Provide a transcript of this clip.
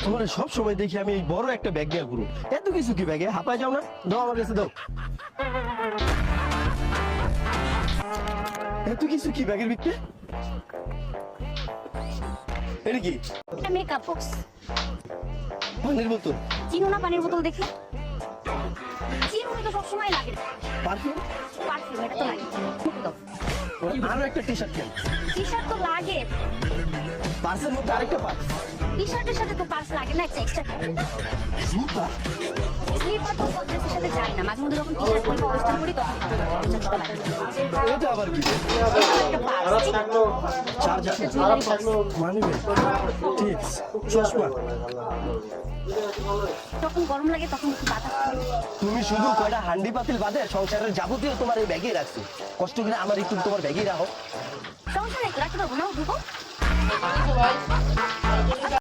তোমার সব সময় দেখি আমি এই বড় একটা ব্যাগ নিয়ে ঘুরো, এত কিছু কি ব্যাগে হাঁপায় যাও না? দাও আমার কাছে দাও। এত কিছু কি ব্যাগের ভিতরে? এটা কি? Makeup box. পানির বোতল? চিনো না পানির বোতল দেখে? চিনো তো সবসময় লাগে। পারফিউম? পারফিউম এটা তো লাগে। দাও। আরো একটা টি শার্ট কেন? টি শার্ট তো লাগে। পার্সের মধ্যে আরেকটা পার্স? টি শার্টের সাথে তো পার্স লাগে না, একটা এক্সট্রা জুতা? স্লিপার তো সব ড্রেসের সাথে যায় না, মাঝে মধ্যে যখন টি শার্ট পরি বা ওয়েস্টার্ন পরি তখন এটা আবার কি? একটা purse. Charger? Jewellery purse. Money bag? Tips? চশমা? যখন গরম লাগে তখন একটু বাতাস খাই। তুমি শুধু কয়টা হান্ডি পাতিল বাদে সংসারের যাবতীয় তোমার এই ব্যাগে রাখছো, কষ্ট করে আমার একটু তোমার ব্যাগেই রাখো। সমস্যা নেই, রাখতে পারবো না, ঢুকো।